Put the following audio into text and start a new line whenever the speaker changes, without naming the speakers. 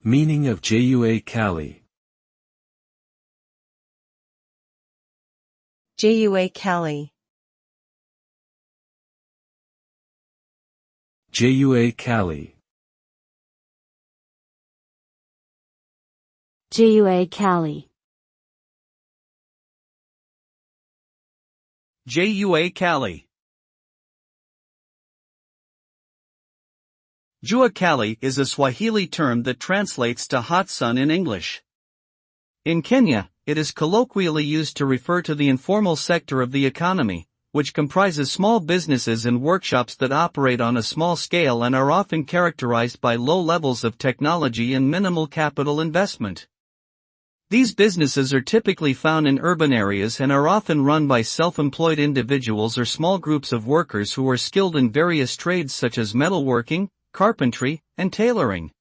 Meaning of Jua Kali.
Jua Kali.
Jua Kali.
Jua Kali.
Jua Kali. Jua Kali is a Swahili term that translates to hot sun in English. In Kenya, it is colloquially used to refer to the informal sector of the economy, which comprises small businesses and workshops that operate on a small scale and are often characterized by low levels of technology and minimal capital investment. These businesses are typically found in urban areas and are often run by self-employed individuals or small groups of workers who are skilled in various trades such as metalworking, carpentry, and tailoring.